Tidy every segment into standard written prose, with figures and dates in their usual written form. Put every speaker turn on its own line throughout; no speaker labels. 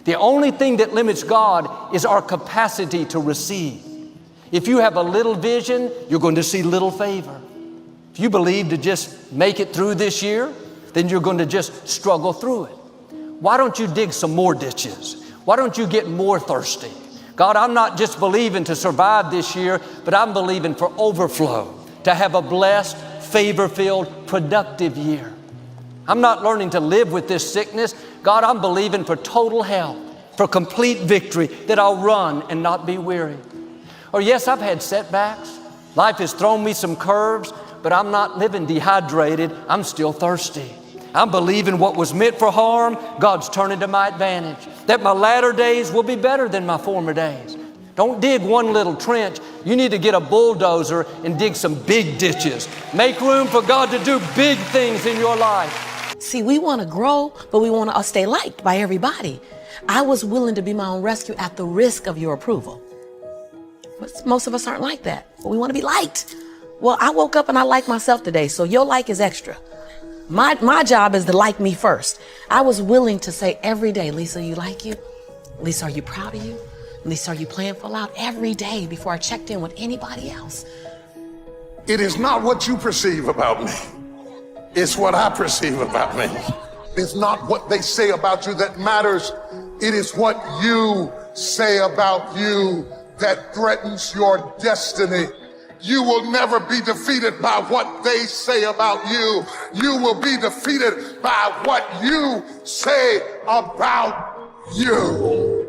The only thing that limits God is our capacity to receive. If you have a little vision, you're going to see little favor. If you believe to just make it through this year, then you're going to just struggle through it. Why don't you dig some more ditches? Why don't you get more thirsty? God, I'm not just believing to survive this year, but I'm believing for overflow, to have a blessed, favor-filled, productive year. I'm not learning to live with this sickness. God, I'm believing for total health, for complete victory, that I'll run and not be weary. Or yes, I've had setbacks. Life has thrown me some curves, but I'm not living dehydrated. I'm still thirsty. I'm believing what was meant for harm, God's turning to my advantage, that my latter days will be better than my former days. Don't dig one little trench. You need to get a bulldozer and dig some big ditches. Make room for God to do big things in your life.
See, we want to grow, but we want to stay liked by everybody. I was willing to be my own rescue at the risk of your approval. But most of us aren't like that. We want to be liked. Well, I woke up and I like myself today, so your like is extra. My job is to like me first. I was willing to say every day, Lisa, you like you? Lisa, are you proud of you? Lisa, are you playing full out? Every day before I checked in with anybody else.
It is not what you perceive about me. It's what I perceive about me. It's not what they say about you that matters. It is what you say about you that threatens your destiny. You will never be defeated by what they say about you. You will be defeated by what you say about you.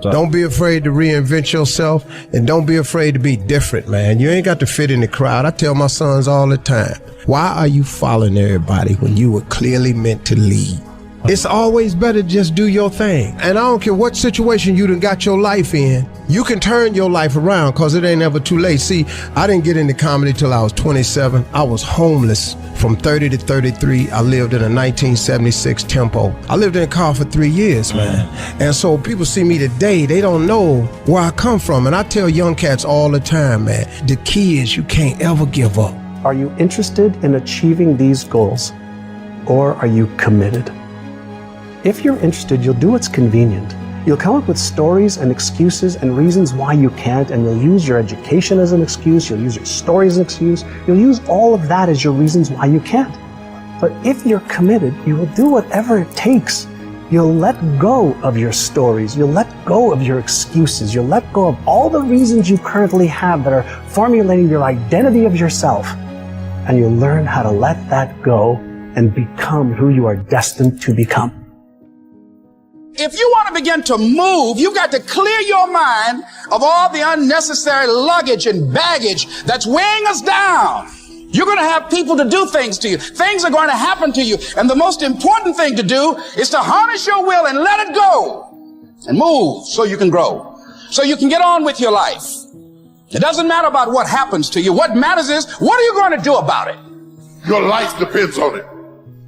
Don't be afraid to reinvent yourself, and don't be afraid to be different, man. You ain't got to fit in the crowd. I tell my sons all the time, why are you following everybody when you were clearly meant to lead? It's always better to just do your thing. And I don't care what situation you done got your life in, you can turn your life around, because it ain't ever too late. See, I didn't get into comedy till I was 27. I was homeless from 30 to 33. I lived in a 1976 Tempo. I lived in a car for 3 years, man. And so people see me today, they don't know where I come from. And I tell young cats all the time, man, the key is you can't ever give up.
Are you interested in achieving these goals, or are you committed? If you're interested, you'll do what's convenient. You'll come up with stories and excuses and reasons why you can't, and you'll use your education as an excuse, you'll use your stories as an excuse, you'll use all of that as your reasons why you can't. But if you're committed, you will do whatever it takes. You'll let go of your stories, you'll let go of your excuses, you'll let go of all the reasons you currently have that are formulating your identity of yourself, and you'll learn how to let that go and become who you are destined to become.
If you want to begin to move, you've got to clear your mind of all the unnecessary luggage and baggage that's weighing us down. You're going to have people to do things to you. Things are going to happen to you. And the most important thing to do is to harness your will and let it go and move so you can grow, so you can get on with your life. It doesn't matter about what happens to you. What matters is, what are you going to do about it?
Your life depends on it.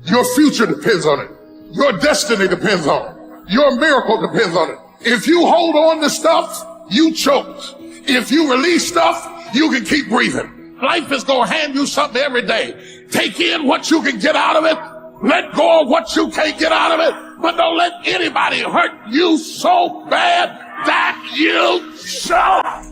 Your future depends on it. Your destiny depends on it. Your miracle depends on it. If you hold on to stuff, you choke. If you release stuff, you can keep breathing. Life is going to hand you something every day. Take in what you can get out of it. Let go of what you can't get out of it. But don't let anybody hurt you so bad that you choke.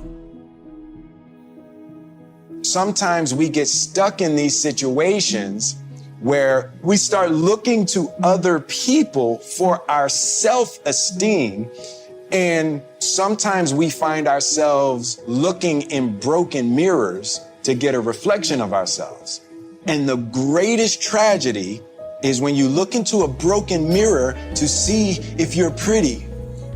Sometimes we get stuck in these situations where we start looking to other people for our self-esteem, and sometimes we find ourselves looking in broken mirrors to get a reflection of ourselves. And the greatest tragedy is when you look into a broken mirror to see if you're pretty,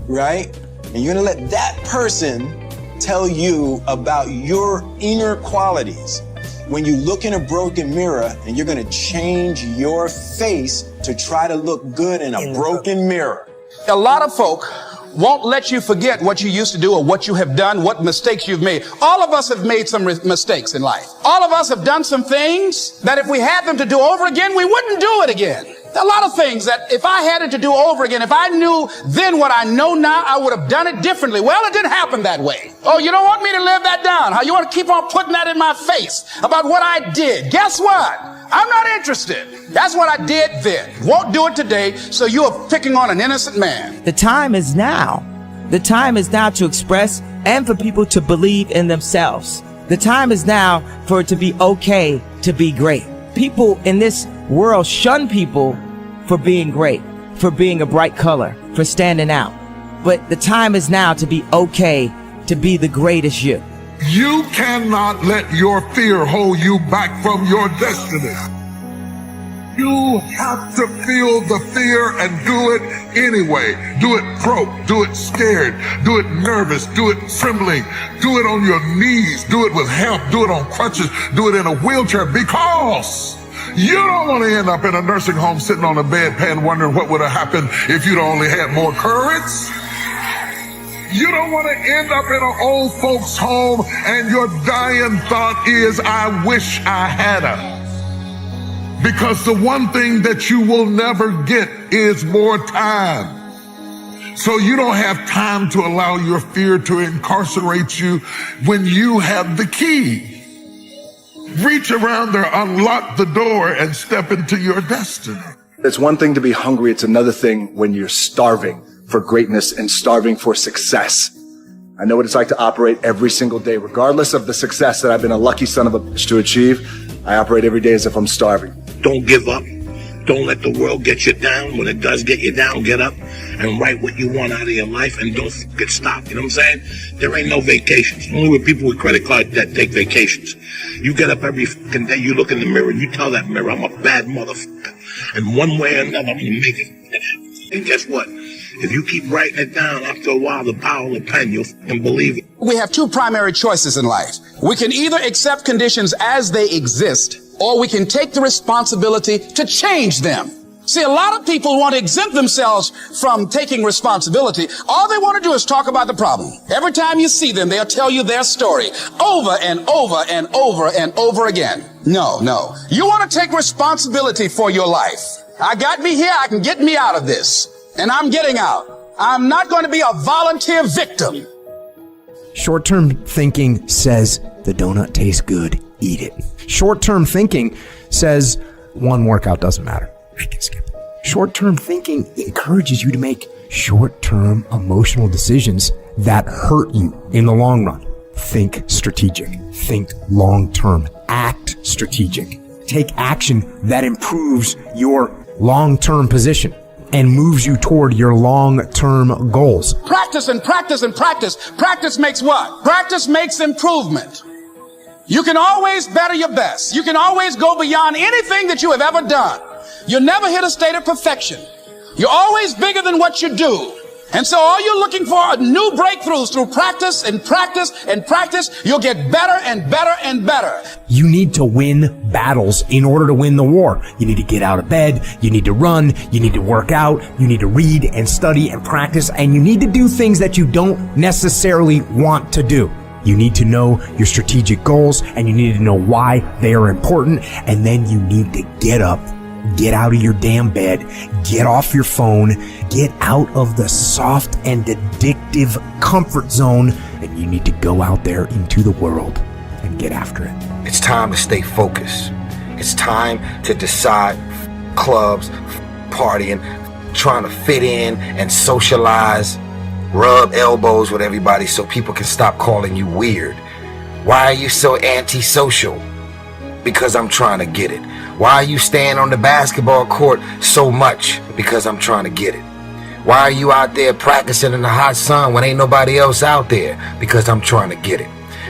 right? And you're gonna let that person tell you about your inner qualities. When you look in a broken mirror, and you're going to change your face to try to look good in a broken mirror.
A lot of folk won't let you forget what you used to do or what you have done, what mistakes you've made. All of us have made some mistakes in life. All of us have done some things that if we had them to do over again, we wouldn't do it again. There are a lot of things that if I had it to do over again, if I knew then what I know now, I would have done it differently. Well, it didn't happen that way. Oh, you don't want me to live that down? How you want to keep on putting that in my face about what I did? Guess what? I'm not interested. That's what I did then. Won't do it today, so you are picking on an innocent man.
The time is now. The time is now to express and for people to believe in themselves. The time is now for it to be okay to be great. People in this world shun people for being great, for being a bright color, for standing out. But the time is now to be okay to be the greatest you.
You cannot let your fear hold you back from your destiny. You have to feel the fear and do it anyway. Do it broke, do it scared, do it nervous, do it trembling, do it on your knees, do it with help, do it on crutches, do it in a wheelchair, because you don't want to end up in a nursing home sitting on a bedpan wondering what would have happened if you'd only had more courage. You don't want to end up in an old folks home and your dying thought is, I wish I had her. Because the one thing that you will never get is more time. So you don't have time to allow your fear to incarcerate you when you have the key. Reach around there, unlock the door, and step into your destiny.
It's one thing to be hungry. It's another thing when you're starving for greatness and starving for success. I know what it's like to operate every single day, regardless of the success that I've been a lucky son of a bitch to achieve. I operate every day as if I'm starving.
Don't give up. Don't let the world get you down. When it does get you down, get up and write what you want out of your life and don't get stopped. You know what I'm saying? There ain't no vacations. Only with people with credit card debt take vacations. You get up every fucking day, you look in the mirror, and you tell that mirror, I'm a bad motherfucker. And one way or another, I'm going to make it. And guess what? If you keep writing it down, after a while, the power of the pen, you'll fucking believe it.
We have two primary choices in life. We can either accept conditions as they exist, or we can take the responsibility to change them. See, a lot of people want to exempt themselves from taking responsibility. All they want to do is talk about the problem. Every time you see them, they'll tell you their story over and over and over and over again. No. You want to take responsibility for your life. I got me here. I can get me out of this. And I'm getting out. I'm not going to be a volunteer victim.
Short-term thinking says the donut tastes good, eat it. Short-term thinking says one workout doesn't matter, I can skip it. Short-term thinking encourages you to make short-term emotional decisions that hurt you in the long run. Think strategic. Think long-term. Act strategic. Take action that improves your long-term position and moves you toward your long-term goals.
Practice and practice and practice. Practice makes what? Practice makes improvement. You can always better your best. You can always go beyond anything that you have ever done. You'll never hit a state of perfection. You're always bigger than what you do. And so all you're looking for are new breakthroughs through practice and practice and practice. You'll get better and better and better.
You need to win battles in order to win the war. You need to get out of bed. You need to run. You need to work out. You need to read and study and practice. And you need to do things that you don't necessarily want to do. You need to know your strategic goals and you need to know why they are important. And then you need to get up. Get out of your damn bed, get off your phone, get out of the soft and addictive comfort zone, and you need to go out there into the world and get after it.
It's time to stay focused. It's time to decide clubs, partying, trying to fit in and socialize, rub elbows with everybody so people can stop calling you weird. Why are you so antisocial? Because I'm trying to get it. Why are you staying on the basketball court so much? Because I'm trying to get it. Why are you out there practicing in the hot sun when ain't nobody else out there? Because I'm trying to get it.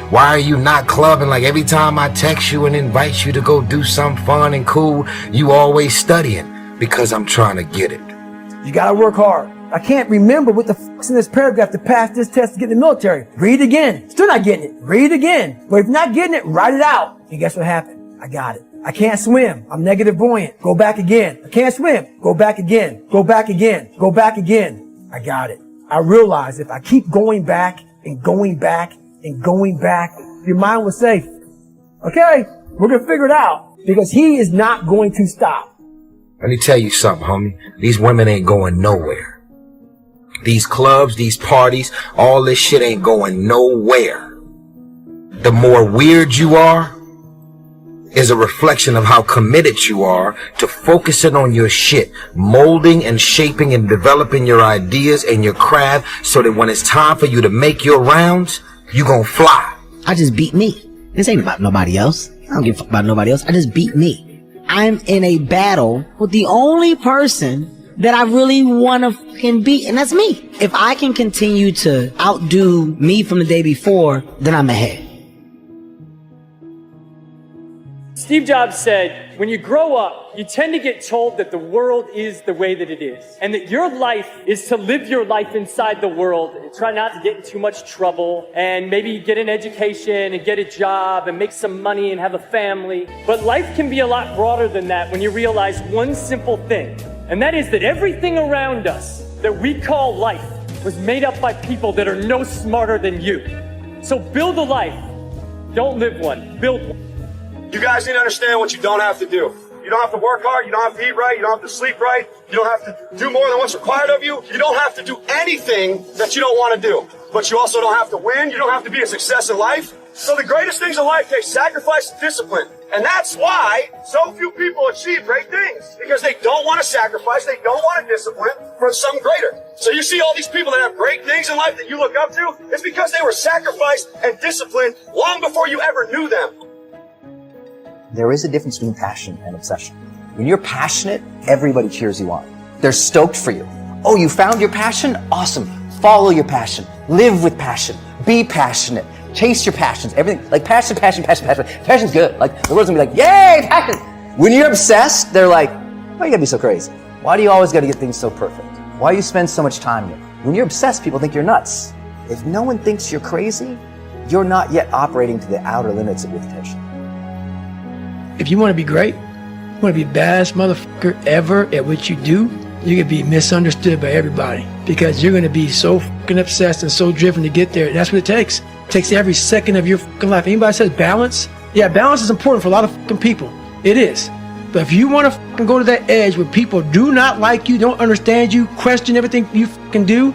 Why are you not clubbing like every time I text you and invite you to go do something fun and cool, you always studying? Because I'm trying to get it.
You gotta work hard. I can't remember what the fuck's in this paragraph to pass this test to get in the military. Read it again. Still not getting it. Read it again. But if you're not getting it, write it out. And guess what happened? I got it. I can't swim. I'm negative buoyant. Go back again. I can't swim. Go back again. Go back again. Go back again. I got it. I realize if I keep going back and going back and going back, your mind will say, okay, we're going to figure it out, because he is not going to stop.
Let me tell you something, homie. These women ain't going nowhere. These clubs, these parties, all this shit ain't going nowhere. The more weird you are, is a reflection of how committed you are to focusing on your shit, molding and shaping and developing your ideas and your craft so that when it's time for you to make your rounds, you gonna fly.
I just beat me. This ain't about nobody else. I don't give a fuck about nobody else. I just beat me. I'm in a battle with the only person that I really want to fucking beat, and that's me. If I can continue to outdo me from the day before, then I'm ahead.
Steve Jobs said, when you grow up, you tend to get told that the world is the way that it is, and that your life is to live your life inside the world and try not to get in too much trouble and maybe get an education and get a job and make some money and have a family. But life can be a lot broader than that when you realize one simple thing, and that is that everything around us that we call life was made up by people that are no smarter than you. So build a life. Don't live one. Build one.
You guys need to understand what you don't have to do. You don't have to work hard. You don't have to eat right. You don't have to sleep right. You don't have to do more than what's required of you. You don't have to do anything that you don't want to do. But you also don't have to win. You don't have to be a success in life. So the greatest things in life take sacrifice and discipline. And that's why so few people achieve great things. Because they don't want to sacrifice. They don't want to discipline for something greater. So you see all these people that have great things in life that you look up to. It's because they were sacrificed and disciplined long before you ever knew them.
There is a difference between passion and obsession. When you're passionate, everybody cheers you on. They're stoked for you. Oh, you found your passion? Awesome. Follow your passion. Live with passion. Be passionate. Chase your passions. Everything, like passion. Passion's good. Like, the world's gonna be like, yay, passion. When you're obsessed, they're like, why you gotta be so crazy? Why do you always gotta get things so perfect? Why do you spend so much time here? When you're obsessed, people think you're nuts. If no one thinks you're crazy, you're not yet operating to the outer limits of your potential.
If you want to be great, you want to be the baddest motherfucker ever at what you do, you're going to be misunderstood by everybody because you're going to be so fucking obsessed and so driven to get there. That's what it takes. It takes every second of your fucking life. Anybody says balance? Yeah, balance is important for a lot of fucking people. It is. But if you want to fucking go to that edge where people do not like you, don't understand you, question everything you fucking do,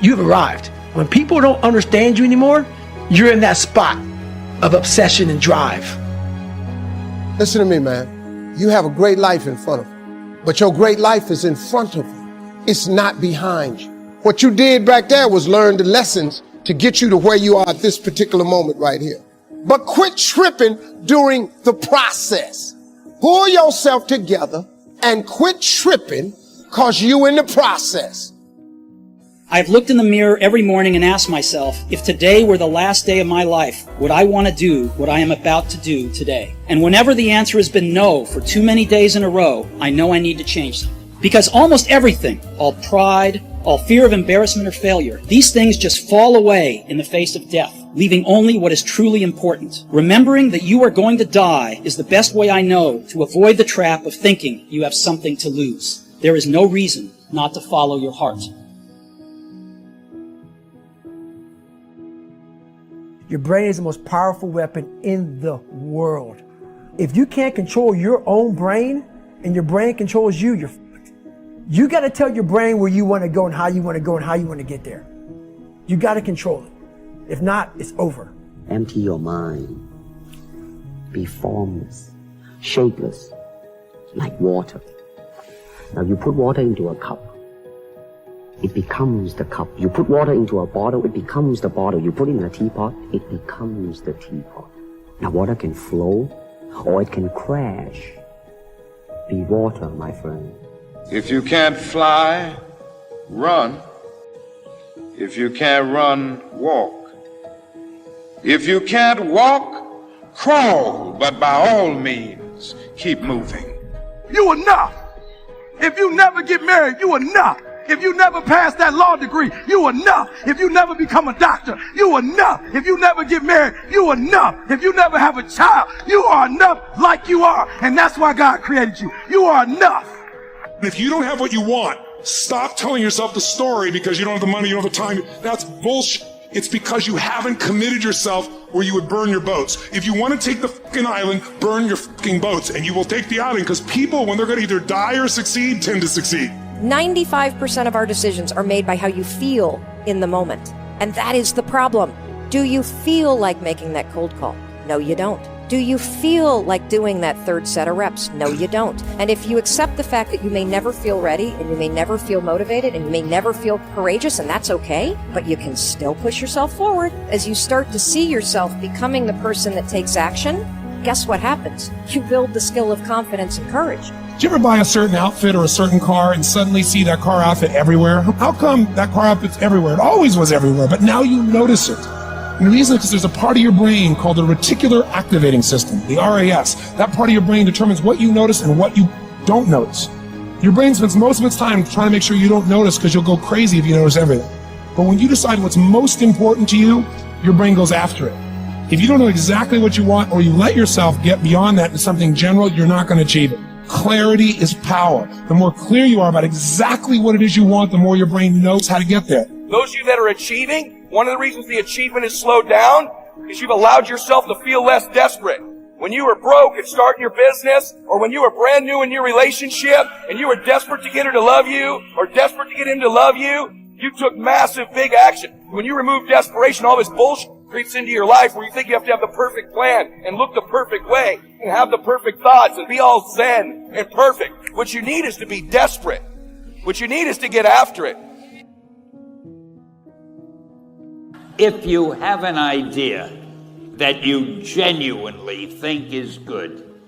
you've arrived. When people don't understand you anymore, you're in that spot of obsession and drive.
Listen to me, man. You have a great life in front of you, but your great life is in front of you. It's not behind you. What you did back there was learn the lessons to get you to where you are at this particular moment right here. But quit tripping during the process. Pull yourself together and quit tripping because you in the process.
I've looked in the mirror every morning and asked myself, if today were the last day of my life, would I want to do what I am about to do today? And whenever the answer has been no for too many days in a row, I know I need to change something. Because almost everything, all pride, all fear of embarrassment or failure, these things just fall away in the face of death, leaving only what is truly important. Remembering that you are going to die is the best way I know to avoid the trap of thinking you have something to lose. There is no reason not to follow your heart.
Your brain is the most powerful weapon in the world. If you can't control your own brain and your brain controls you, you're fucked. You got to tell your brain where you want to go and how you want to go and how you want to get there. You got to control it. If not, it's over.
Empty your mind. Be formless, shapeless, like water. Now you put water into a cup. It becomes the cup. You put water into a bottle, it becomes the bottle. You put it in a teapot, it becomes the teapot. Now water can flow or it can crash. Be water, my friend.
If you can't fly, run. If you can't run, walk. If you can't walk, crawl. But by all means, keep moving.
You enough. If you never get married, you enough. If you never pass that law degree, you enough. If you never become a doctor, you enough. If you never get married, you enough. If you never have a child, you are enough like you are. And that's why God created you. You are enough.
If you don't have what you want, stop telling yourself the story because you don't have the money, you don't have the time. That's bullshit. It's because you haven't committed yourself where you would burn your boats. If you want to take the fucking island, burn your fucking boats, and you will take the island because people, when they're going to either die or succeed, tend to succeed.
95% of our decisions are made by how you feel in the moment. And that is the problem. Do you feel like making that cold call? No, you don't. Do you feel like doing that third set of reps? No, you don't. And if you accept the fact that you may never feel ready, and you may never feel motivated, and you may never feel courageous, and that's okay, but you can still push yourself forward. As you start to see yourself becoming the person that takes action, guess what happens? You build the skill of confidence and courage.
Did you ever buy a certain outfit or a certain car and suddenly see that car outfit everywhere? How come that car outfit's everywhere? It always was everywhere, but now you notice it. And the reason is because there's a part of your brain called the reticular activating system, the RAS. That part of your brain determines what you notice and what you don't notice. Your brain spends most of its time trying to make sure you don't notice because you'll go crazy if you notice everything. But when you decide what's most important to you, your brain goes after it. If you don't know exactly what you want, or you let yourself get beyond that to something general, you're not going to achieve it. Clarity is power. The more clear you are about exactly what it is you want, the more your brain knows how to get there.
Those of you that are achieving, one of the reasons the achievement is slowed down is you've allowed yourself to feel less desperate. When you were broke at starting your business, or when you were brand new in your relationship and you were desperate to get her to love you, or desperate to get him to love you, you took massive big action. When you remove desperation, all this bullshit creeps into your life where you think you have to have the perfect plan and look the perfect way and have the perfect thoughts and be all zen and perfect. What you need is to be desperate. What you need is to get after it.
If you have an idea that you genuinely think is good,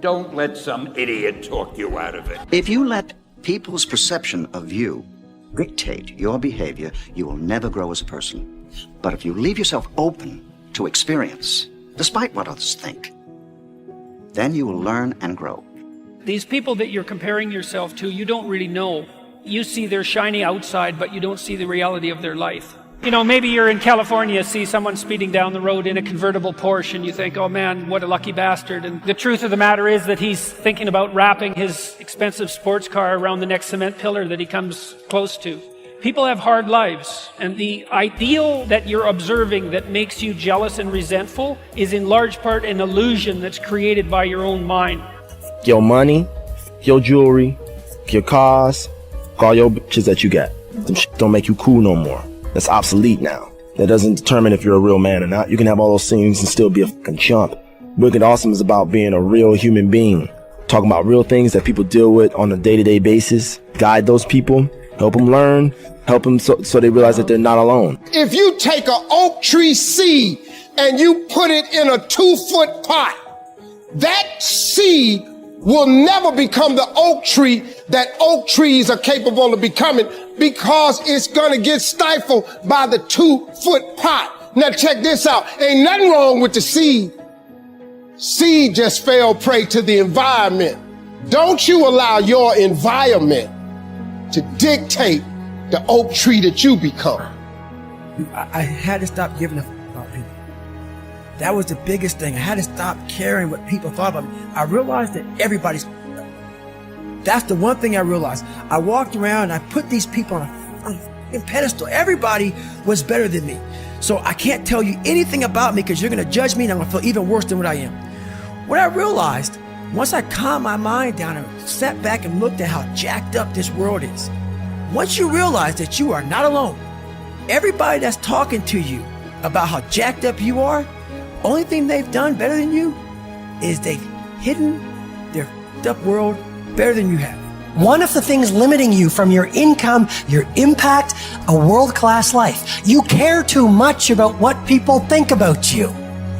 don't let some idiot talk you out of it.
If you let people's perception of you dictate your behavior, you will never grow as a person. But if you leave yourself open to experience, despite what others think, then you will learn and grow.
These people that you're comparing yourself to, you don't really know. You see their shiny outside, but you don't see the reality of their life. You know, maybe you're in California, see someone speeding down the road in a convertible Porsche, and you think, oh man, what a lucky bastard. And the truth of the matter is that he's thinking about wrapping his expensive sports car around the next cement pillar that he comes close to. People have hard lives, and the ideal that you're observing that makes you jealous and resentful is in large part an illusion that's created by your own mind.
Your money, your jewelry, your cars, all your bitches that you got. Them shit don't make you cool no more. That's obsolete now. That doesn't determine if you're a real man or not. You can have all those things and still be a fucking chump. Wicked Awesome is about being a real human being. Talking about real things that people deal with on a day-to-day basis. Guide those people. Help them learn. Help them so they realize that they're not alone.
If you take an oak tree seed and you put it in a 2-foot pot, that seed will never become the oak tree that oak trees are capable of becoming, because it's gonna get stifled by the 2-foot pot. Now check this out. Ain't nothing wrong with the seed. Seed just fell prey to the environment. Don't you allow your environment to dictate the oak tree that you become.
I had to stop giving a about people. That was the biggest thing. I had to stop caring what people thought about me. I realized that everybody's. That's the one thing I realized. I walked around and I put these people on a pedestal. Everybody was better than me. So I can't tell you anything about me because you're going to judge me and I'm going to feel even worse than what I am. What I realized, once I calmed my mind down and sat back and looked at how jacked up this world is, once you realize that you are not alone, everybody that's talking to you about how jacked up you are, only thing they've done better than you is they've hidden their f***ed up world better than you have.
One of the things limiting you from your income, your impact, a world-class life. You care too much about what people think about you.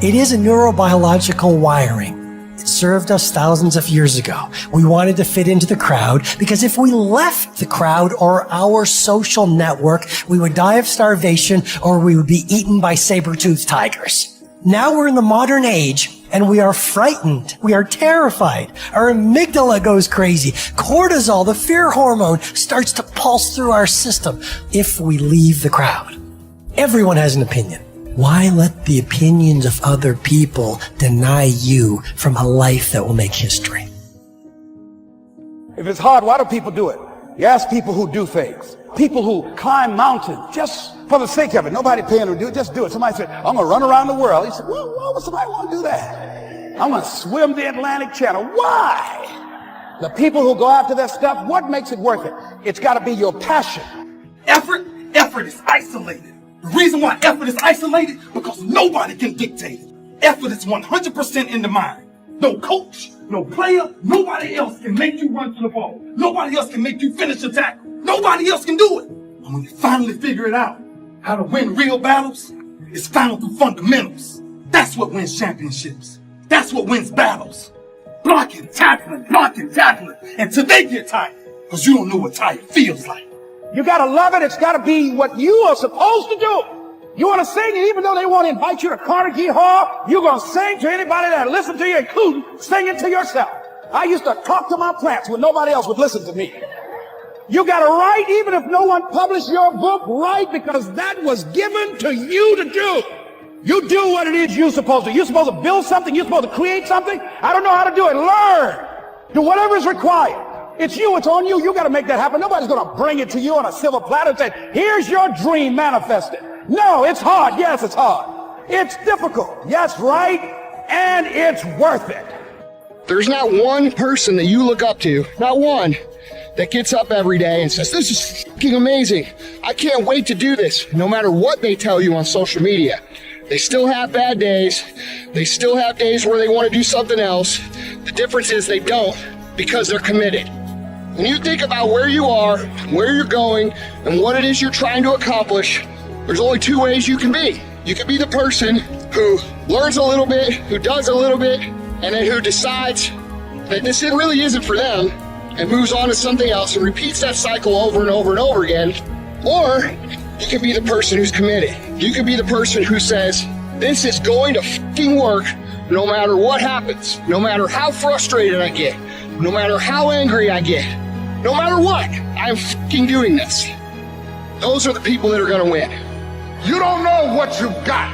It is a neurobiological wiring. It served us thousands of years ago. We wanted to fit into the crowd because if we left the crowd or our social network, we would die of starvation or we would be eaten by saber-toothed tigers. Now we're in the modern age and we are frightened. We are terrified. Our amygdala goes crazy. Cortisol, the fear hormone, starts to pulse through our system if we leave the crowd. Everyone has an opinion. Why let the opinions of other people deny you from a life that will make history?
If it's hard, why do people do it? You ask people who do things. People who climb mountains just for the sake of it. Nobody paying them to do it, just do it. Somebody said, I'm going to run around the world. He said, well, why would somebody want to do that? I'm going to swim the Atlantic Channel. Why? The people who go after that stuff, what makes it worth it? It's got to be your passion.
Effort is isolated. The reason why effort is isolated, because nobody can dictate it.
effort is 100% in the mind. No coach, no player, nobody else can make you run to the ball. Nobody else can make you finish the tackle. Nobody else can do it. And when you finally figure it out, how to win real battles, it's found through fundamentals. That's what wins championships. That's what wins battles. Blocking, tackling, until they get tired. Because you don't know what tired feels like.
You gotta love it. It's gotta be what you are supposed to do. You wanna sing, and even though they won't invite you to Carnegie Hall, you're gonna sing to anybody that listens to you, including singing to yourself. I used to talk to my plants when nobody else would listen to me. You gotta write, even if no one published your book, write, because that was given to you to do. You do what it is you're supposed to. You're supposed to build something. You're supposed to create something. I don't know how to do it. Learn. Do whatever is required. It's you. It's on you. You got to make that happen. Nobody's going to bring it to you on a silver platter and say, here's your dream manifested. No, it's hard. Yes, it's hard. It's difficult. Yes, right. And it's worth it. There's not one person that you look up to, not one, that gets up every day and says, this is fucking amazing. I can't wait to do this. No matter what they tell you on social media. They still have bad days. They still have days where they want to do something else. The difference is they don't, because they're committed. When you think about where you are, where you're going, and what it is you're trying to accomplish, there's only two ways you can be. You can be the person who learns a little bit, who does a little bit, and then who decides that this really isn't for them, and moves on to something else and repeats that cycle over and over and over again. Or you can be the person who's committed. You can be the person who says, this is going to fucking work no matter what happens, no matter how frustrated I get, no matter how angry I get, no matter what, I'm fucking doing this. Those are the people that are gonna win.
You don't know what you've got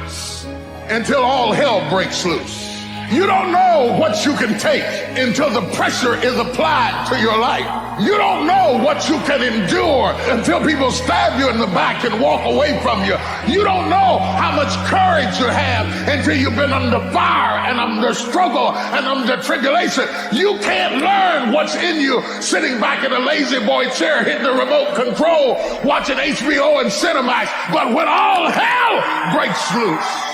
until all hell breaks loose. You don't know what you can take until the pressure is applied to your life. You don't know what you can endure until people stab you in the back and walk away from you. You don't know how much courage you have until you've been under fire and under struggle and under tribulation. You can't learn what's in you sitting back in a lazy boy chair hitting the remote control watching HBO and Cinemax. But when all hell breaks loose,